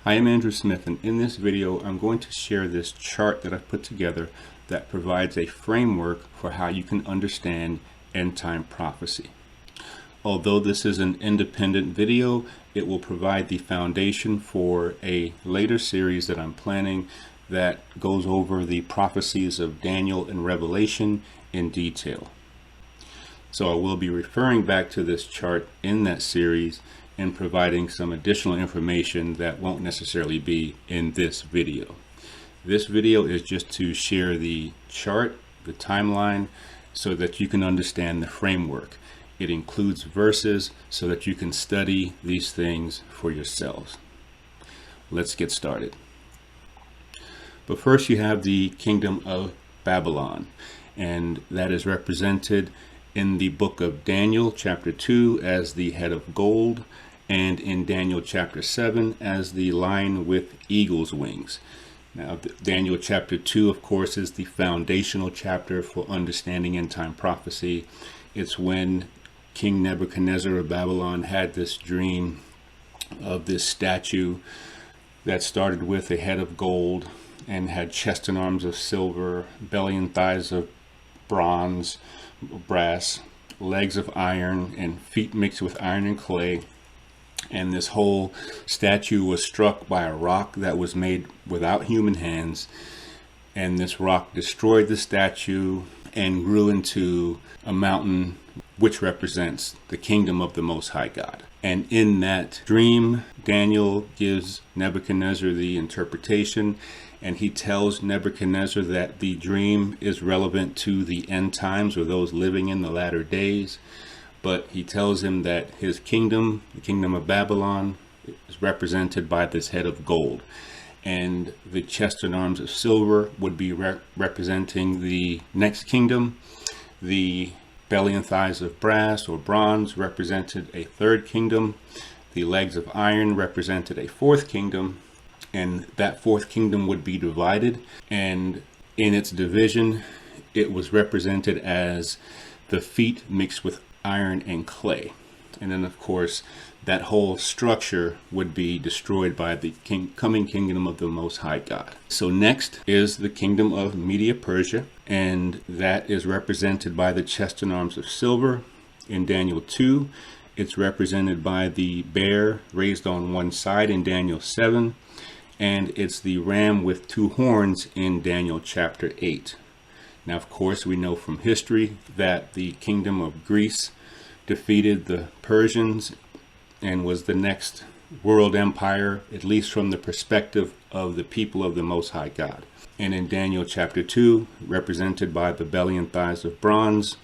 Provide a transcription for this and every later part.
Hi, I'm Andrew Smith, and in this video I'm going to share this chart that I've put together that provides a framework for how you can understand end-time prophecy. Although this is an independent video, it will provide the foundation for a later series that I'm planning that goes over the prophecies of Daniel and Revelation in detail. So I will be referring back to this chart in that series and providing some additional information that won't necessarily be in this video. This video is just to share the chart, the timeline, so that you can understand the framework. It includes verses so that you can study these things for yourselves. Let's get started. But first you have the kingdom of Babylon, and that is represented in the book of Daniel chapter 2 as the head of gold, and in Daniel chapter 7 as the lion with eagle's wings. Now, Daniel chapter 2, of course, is the foundational chapter for understanding end-time prophecy. It's when King Nebuchadnezzar of Babylon had this dream of this statue that started with a head of gold and had chest and arms of silver, belly and thighs of bronze, brass, legs of iron, and feet mixed with iron and clay. And this whole statue was struck by a rock that was made without human hands. And this rock destroyed the statue and grew into a mountain which represents the kingdom of the Most High God. And in that dream, Daniel gives Nebuchadnezzar the interpretation, and he tells Nebuchadnezzar that the dream is relevant to the end times, or those living in the latter days. But he tells him that his kingdom, the kingdom of Babylon, is represented by this head of gold. And the chest and arms of silver would be representing the next kingdom. The belly and thighs of brass or bronze represented a third kingdom. The legs of iron represented a fourth kingdom. And that fourth kingdom would be divided. And in its division, it was represented as the feet mixed with iron and clay. And then, of course, that whole structure would be destroyed by the coming kingdom of the Most High God. So next is the kingdom of Media Persia, and that is represented by the chest and arms of silver. In Daniel 2, it's represented by the bear raised on one side in Daniel 7, and it's the ram with two horns in Daniel chapter 8. Now, of course, we know from history that the kingdom of Greece defeated the Persians and was the next world empire, at least from the perspective of the people of the Most High God. And in Daniel chapter 2, represented by the belly and thighs of bronze.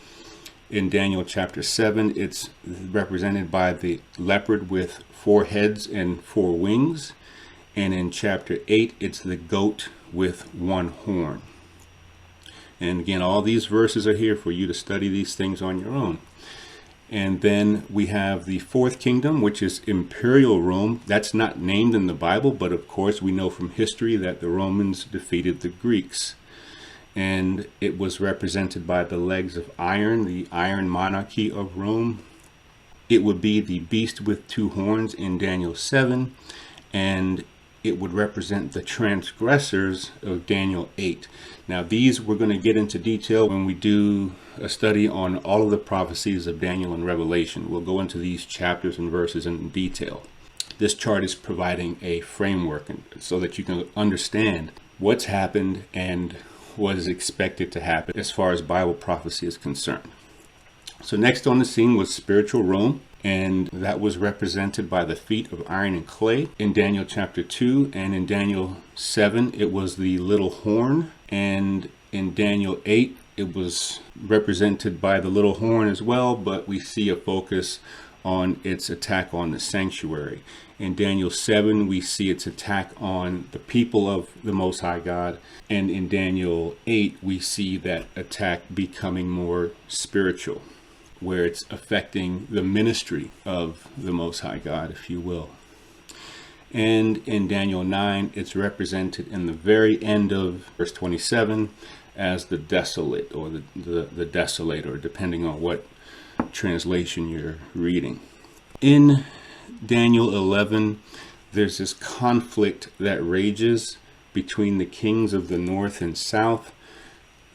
In Daniel chapter 7, it's represented by the leopard with 4 heads and 4 wings. And in chapter 8, it's the goat with 1 horn. And again, all these verses are here for you to study these things on your own. And then we have the fourth kingdom, which is Imperial Rome. That's not named in the Bible, but of course we know from history that the Romans defeated the Greeks. And it was represented by the legs of iron, the iron monarchy of Rome. It would be the beast with 2 horns in Daniel 7, and it would represent the transgressors of Daniel 8. Now, these we're going to get into detail when we do a study on all of the prophecies of Daniel and Revelation. We'll go into these chapters and verses in detail. This chart is providing a framework so that you can understand what's happened and what is expected to happen as far as Bible prophecy is concerned. So next on the scene was spiritual Rome, and that was represented by the feet of iron and clay in Daniel chapter 2, and in Daniel 7 it was the little horn, and in Daniel 8 it was represented by the little horn as well, but we see a focus on its attack on the sanctuary. In Daniel 7 we see its attack on the people of the Most High God, and in Daniel 8 we see that attack becoming more spiritual, where it's affecting the ministry of the Most High God, if you will. And in Daniel 9, it's represented in the very end of verse 27 as the desolate, or the desolator, depending on what translation you're reading. In Daniel 11, there's this conflict that rages between the kings of the north and south.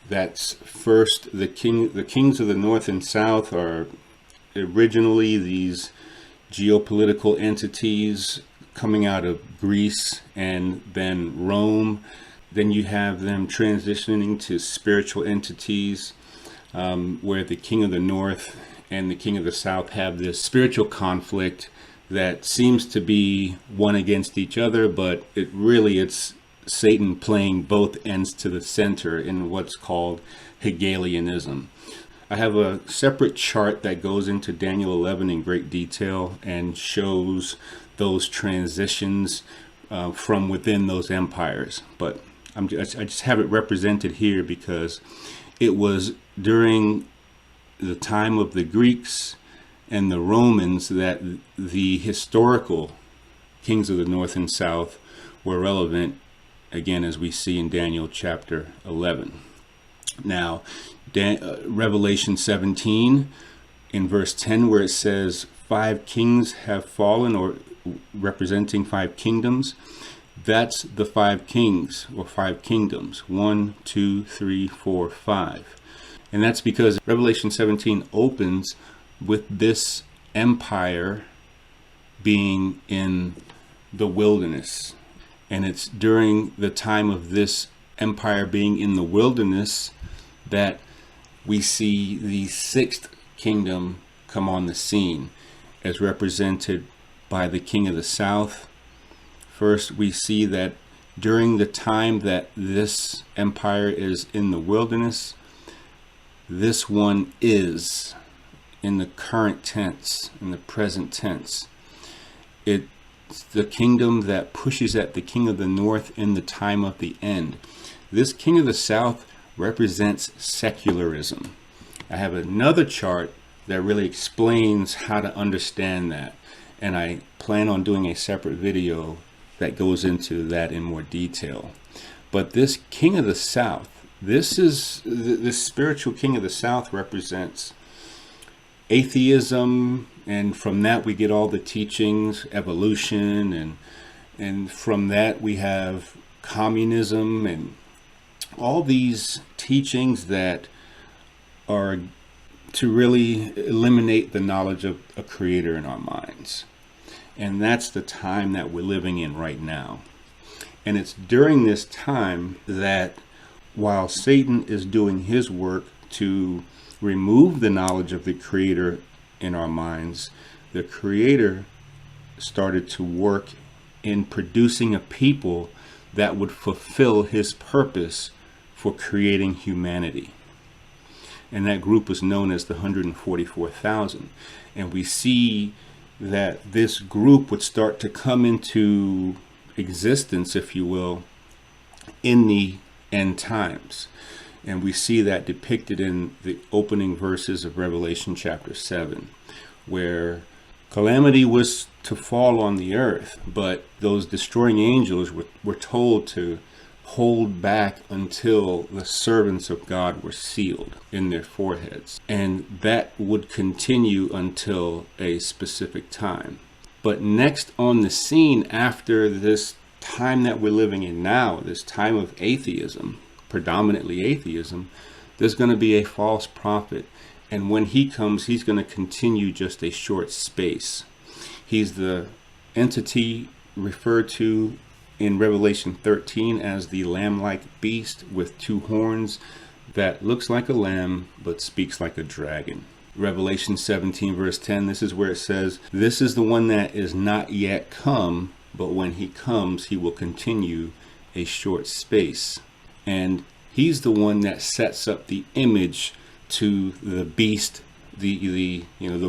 That's first, the kings of the north and south are originally these geopolitical entities coming out of Greece and then Rome. Then you have them transitioning to spiritual entities, where the king of the north and the king of the south have this spiritual conflict that seems to be one against each other, but it's Satan playing both ends to the center in what's called Hegelianism. I have a separate chart that goes into Daniel 11 in great detail and shows those transitions from within those empires. But I just have it represented here because it was during the time of the Greeks and the Romans that the historical kings of the north and south were relevant, again, as we see in Daniel chapter 11. Now, Revelation 17 in verse 10, where it says 5 kings have fallen, or representing 5 kingdoms, that's the 5 kings or 5 kingdoms. 1, 2, 3, 4, 5. And that's because Revelation 17 opens with this empire being in the wilderness. And it's during the time of this empire being in the wilderness that we see the 6th kingdom come on the scene, as represented by the king of the south. First, we see that during the time that this empire is in the wilderness, this one is in the current tense, in the present tense. It's the kingdom that pushes at the king of the north in the time of the end. This king of the south represents secularism. I have another chart that really explains how to understand that, and I plan on doing a separate video that goes into that in more detail. But this king of the south, this spiritual king of the south represents atheism, and from that we get all the teachings, evolution, and from that we have communism and all these teachings that are to really eliminate the knowledge of a creator in our minds. And that's the time that we're living in right now. And it's during this time that while Satan is doing his work to remove the knowledge of the creator in our minds, the creator started to work in producing a people that would fulfill his purpose for creating humanity. And that group was known as the 144,000. And we see that this group would start to come into existence, if you will, in the end times. And we see that depicted in the opening verses of Revelation chapter 7, where calamity was to fall on the earth, but those destroying angels were told to hold back until the servants of God were sealed in their foreheads. And that would continue until a specific time. But next on the scene, after this time that we're living in now, this time of atheism, predominantly atheism, there's going to be a false prophet. And when he comes, he's going to continue just a short space. He's the entity referred to in Revelation 13 as the lamb-like beast with 2 horns that looks like a lamb but speaks like a dragon. Revelation 17 verse 10, this is where it says, "This is the one that is not yet come, but when he comes, he will continue a short space." And he's the one that sets up the image to the beast, the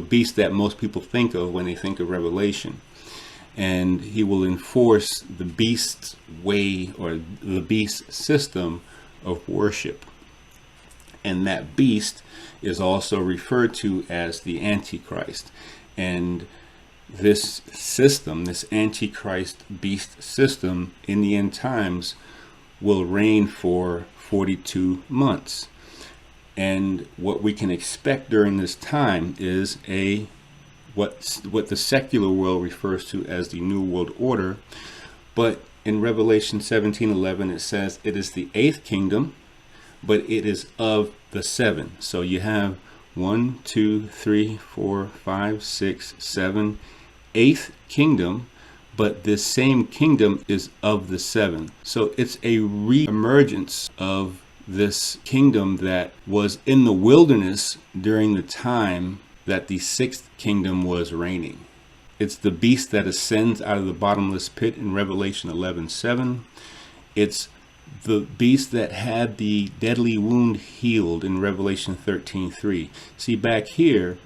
beast that most people think of when they think of Revelation. And he will enforce the beast's way, or the beast system of worship. And that beast is also referred to as the Antichrist. And this system, this Antichrist beast system in the end times, will reign for 42 months. And what we can expect during this time is what the secular world refers to as the New World Order. But in Revelation 17:11, it says it is the eighth kingdom, but it is of the seven. So you have 1, 2, 3, 4, 5, 6, 7, eighth kingdom, but this same kingdom is of the seven. So it's a re-emergence of this kingdom that was in the wilderness during the time that the sixth kingdom was reigning. It's the beast that ascends out of the bottomless pit in Revelation 11:7. It's the beast that had the deadly wound healed in Revelation 13:3. See, back here,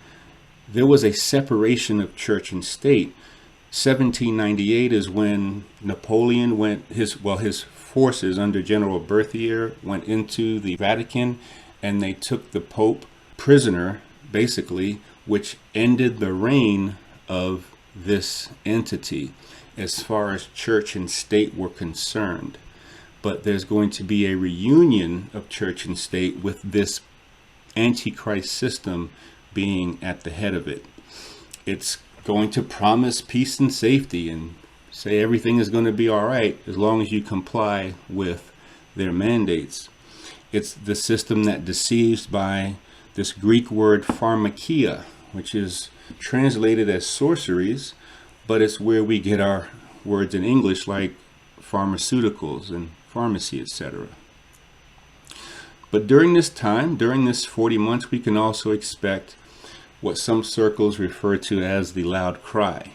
there was a separation of church and state. 1798 is when Napoleon his forces under General Berthier went into the Vatican, and they took the Pope prisoner, basically, which ended the reign of this entity as far as church and state were concerned. But there's going to be a reunion of church and state with this Antichrist system being at the head of it. It's going to promise peace and safety and say everything is going to be all right as long as you comply with their mandates. It's the system that deceives by this Greek word pharmakia, which is translated as sorceries, but it's where we get our words in English like pharmaceuticals and pharmacy, etc. But during this time, during this 40 months, we can also expect what some circles refer to as the loud cry.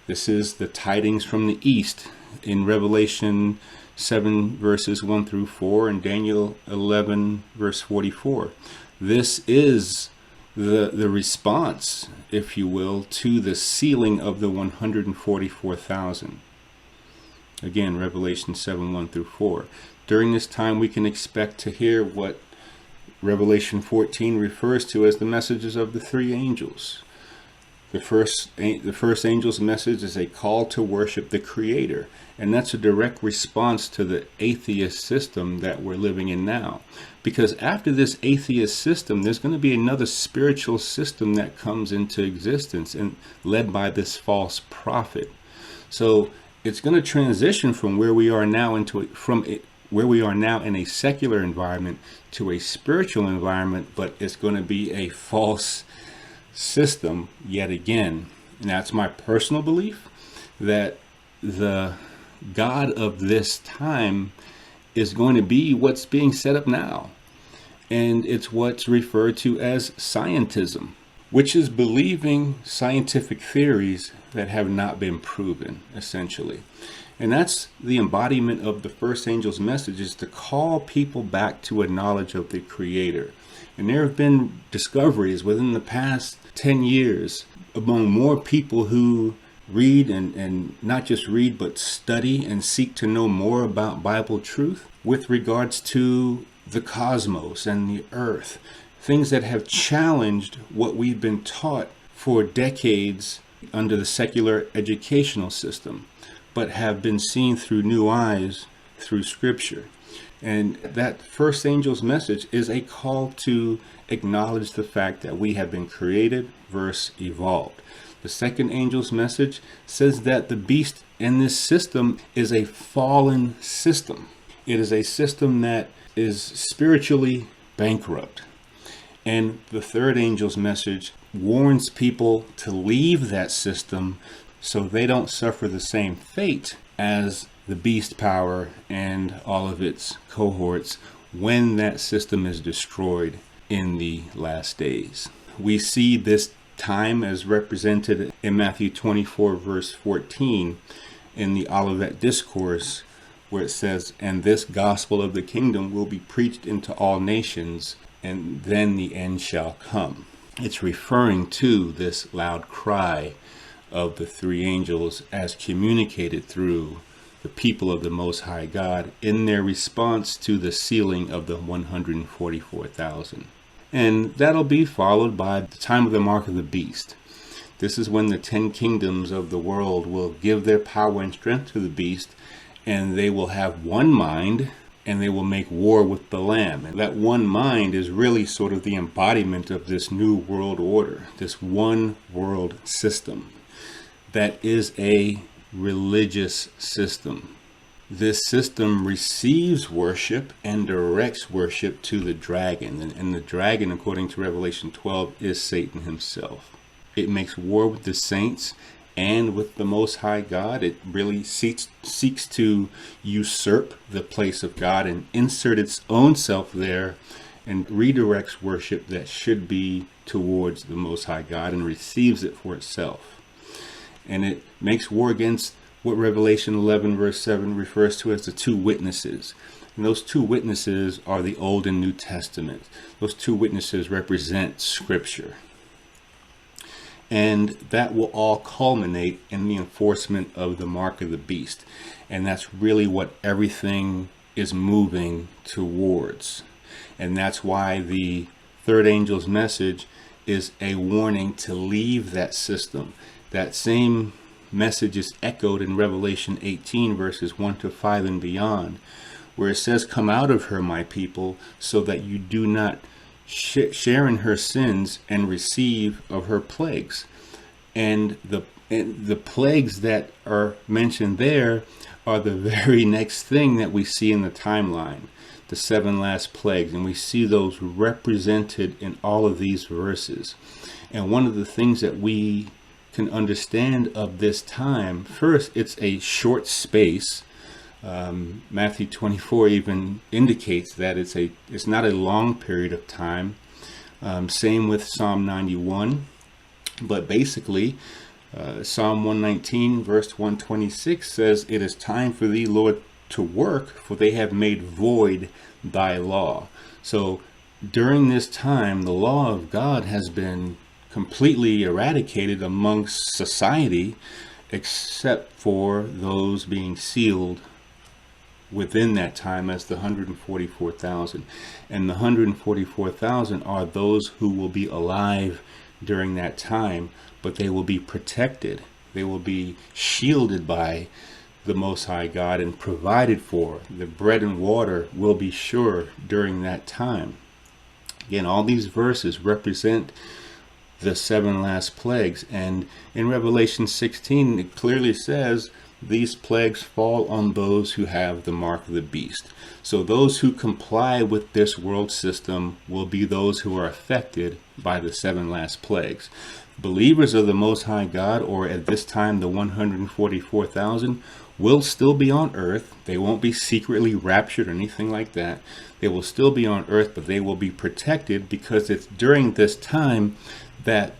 This is the tidings from the east in Revelation 7 verses 1 through 4 and Daniel 11 verse 44. This is the response, if you will, to the sealing of the 144,000. Again, Revelation 7, 1 through 4. During this time, we can expect to hear what Revelation 14 refers to as the messages of the three angels. The first angel's message is a call to worship the Creator, and that's a direct response to the atheist system that we're living in now. Because after this atheist system, there's going to be another spiritual system that comes into existence, and led by this false prophet. So it's going to transition from where we are now in a secular environment to a spiritual environment, but it's going to be a false system yet again. And that's my personal belief, that the God of this time is going to be what's being set up now. And it's what's referred to as scientism, which is believing scientific theories that have not been proven, essentially. And that's the embodiment of the first angel's message, is to call people back to a knowledge of the Creator. And there have been discoveries within the past 10 years among more people who read and not just read, but study and seek to know more about Bible truth with regards to the cosmos and the earth. Things that have challenged what we've been taught for decades under the secular educational system, but have been seen through new eyes through Scripture. And that first angel's message is a call to acknowledge the fact that we have been created versus evolved. The second angel's message says that the beast in this system is a fallen system. It is a system that is spiritually bankrupt. And the third angel's message warns people to leave that system so they don't suffer the same fate as the beast power and all of its cohorts when that system is destroyed in the last days. We see this time as represented in Matthew 24 verse 14 in the Olivet Discourse, where it says, "And this gospel of the kingdom will be preached into all nations, and then the end shall come." It's referring to this loud cry of the three angels as communicated through the people of the Most High God in their response to the sealing of the 144,000. And that'll be followed by the time of the mark of the beast. This is when the 10 kingdoms of the world will give their power and strength to the beast, and they will have one mind and they will make war with the Lamb. And that one mind is really sort of the embodiment of this new world order, this one world system that is a religious system. This system receives worship and directs worship to the dragon. And the dragon, according to Revelation 12, is Satan himself. It makes war with the saints and with the Most High God. It really seeks to usurp the place of God and insert its own self there, and redirects worship that should be towards the Most High God and receives it for itself. And it makes war against what Revelation 11 verse 7 refers to as the two witnesses. And those two witnesses are the Old and New Testament. Those two witnesses represent Scripture. And that will all culminate in the enforcement of the mark of the beast. And that's really what everything is moving towards. And that's why the third angel's message is a warning to leave that system. That same message is echoed in Revelation 18 verses 1 to 5 and beyond, where it says, "Come out of her, my people, so that you do not share in her sins and receive of her plagues." And the plagues that are mentioned there are the very next thing that we see in the timeline, the 7 last plagues. And we see those represented in all of these verses. And one of the things that we can understand of this time, first, it's a short space. Matthew 24 even indicates that it's not a long period of time. Same with Psalm 91. But basically, Psalm 119 verse 126 says, "It is time for thee, Lord, to work, for they have made void thy law." So during this time, the law of God has been completely eradicated amongst society, except for those being sealed within that time as the 144,000. And the 144,000 are those who will be alive during that time, but they will be protected. They will be shielded by the Most High God and provided for. The bread and water will be sure during that time. Again, all these verses represent the 7 last plagues. And in Revelation 16, it clearly says these plagues fall on those who have the mark of the beast. So those who comply with this world system will be those who are affected by the 7 last plagues. Believers of the Most High God, or at this time the 144,000, will still be on earth. They won't be secretly raptured or anything like that. They will still be on earth, but they will be protected, because it's during this time that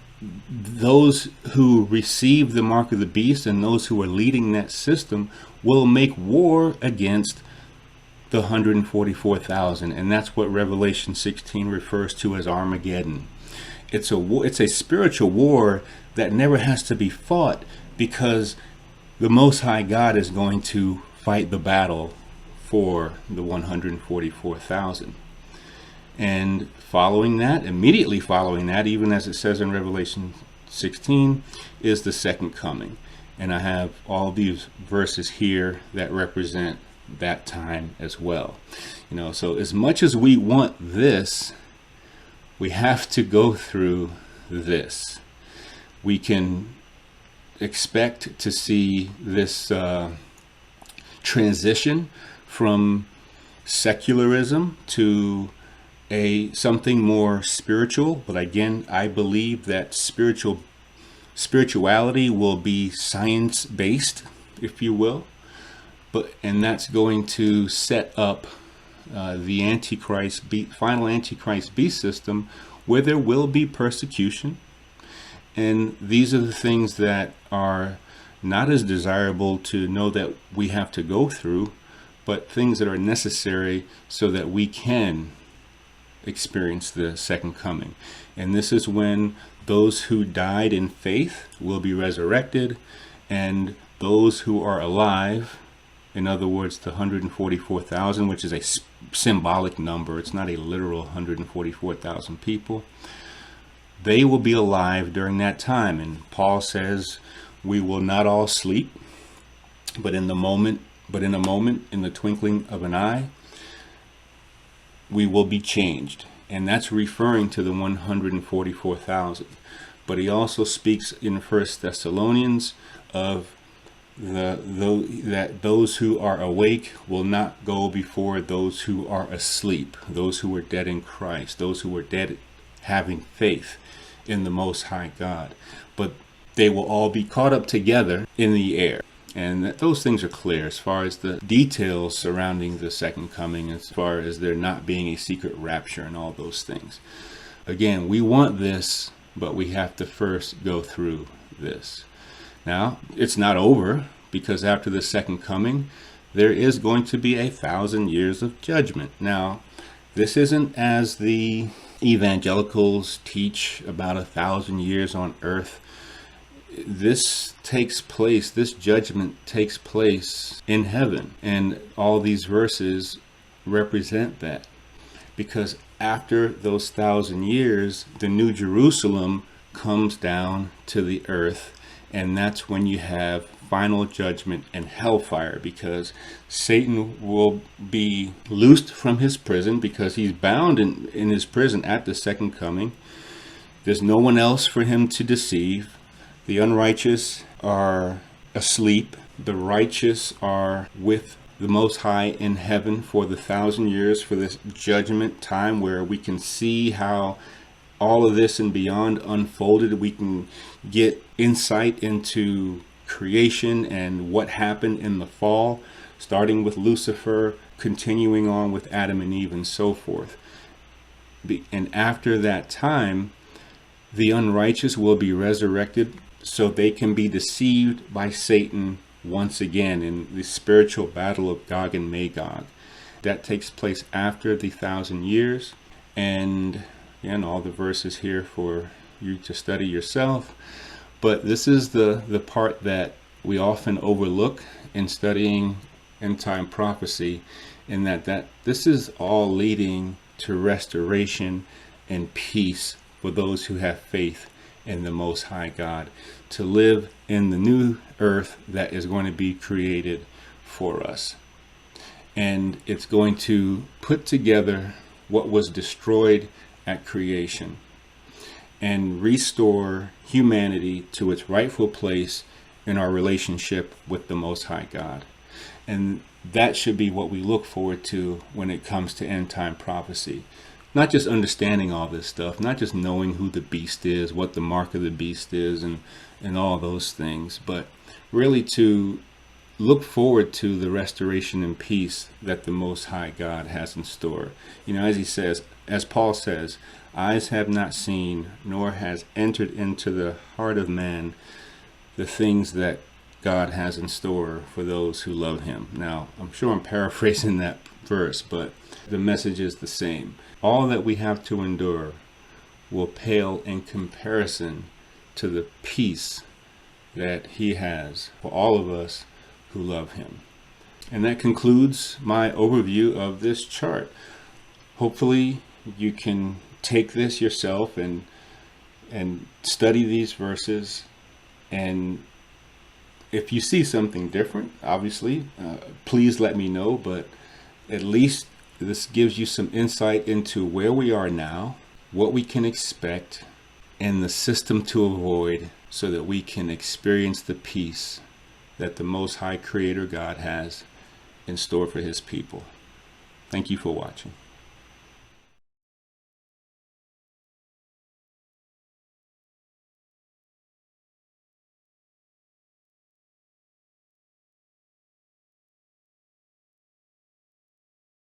those who receive the mark of the beast and those who are leading that system will make war against the 144,000. And that's what Revelation 16 refers to as Armageddon. It's a spiritual war that never has to be fought, because the Most High God is going to fight the battle for the 144,000. And following that, immediately following that, even as it says in Revelation 16, is the second coming. And I have all these verses here that represent that time as well. So as much as we want this, we have to go through this. We can expect to see this transition from secularism to something more spiritual. But again, I believe that spirituality will be science-based, if you will. And that's going to set up the final Antichrist beast system, where there will be persecution. And these are the things that are not as desirable to know that we have to go through, but things that are necessary so that we can experience the second coming. And this is when those who died in faith will be resurrected, and those who are alive, in other words, the 144,000, which is a symbolic number, it's not a literal 144,000 people, they will be alive during that time. And Paul says, we will not all sleep, but in a moment, in the twinkling of an eye, we will be changed. And that's referring to the 144,000. But he also speaks in 1 Thessalonians of that those who are awake will not go before those who are asleep, those who are dead in Christ, those who are dead having faith in the Most High God. But they will all be caught up together in the air. And those things are clear as far as the details surrounding the second coming, as far as there not being a secret rapture and all those things. Again, we want this, but we have to first go through this. Now, it's not over, because after the second coming, there is going to be 1,000 years of judgment. Now, this isn't as the evangelicals teach about 1,000 years on earth. This judgment takes place in heaven. And all these verses represent that. Because after those 1,000 years, the New Jerusalem comes down to the earth. And that's when you have final judgment and hellfire, because Satan will be loosed from his prison, because he's bound in his prison at the second coming. There's no one else for him to deceive. The unrighteous are asleep. The righteous are with the Most High in heaven for the 1,000 years, for this judgment time where we can see how all of this and beyond unfolded. We can get insight into creation and what happened in the fall, starting with Lucifer, continuing on with Adam and Eve, and so forth. And after that time, the unrighteous will be resurrected so they can be deceived by Satan once again in the spiritual battle of Gog and Magog. That takes place after the 1,000 years. And again, all the verses here for you to study yourself. But this is the part that we often overlook in studying end time prophecy, in that this is all leading to restoration and peace for those who have faith in the Most High God, to live in the new earth that is going to be created for us. And it's going to put together what was destroyed at creation and restore humanity to its rightful place in our relationship with the Most High God. And that should be what we look forward to when it comes to end time prophecy. Not just understanding all this stuff, not just knowing who the beast is, what the mark of the beast is, and all those things, but really to look forward to the restoration and peace that the Most High God has in store. You know, as he says, as Paul says, eyes have not seen, nor has entered into the heart of man the things that God has in store for those who love him. Now, I'm sure I'm paraphrasing that verse, but the message is the same. All that we have to endure will pale in comparison to the peace that he has for all of us who love him. And that concludes my overview of this chart. Hopefully you can take this yourself and study these verses, and if you see something different, obviously, please let me know, but at least this gives you some insight into where we are now, what we can expect, and the system to avoid, so that we can experience the peace that the Most High Creator God has in store for his people. Thank you for watching.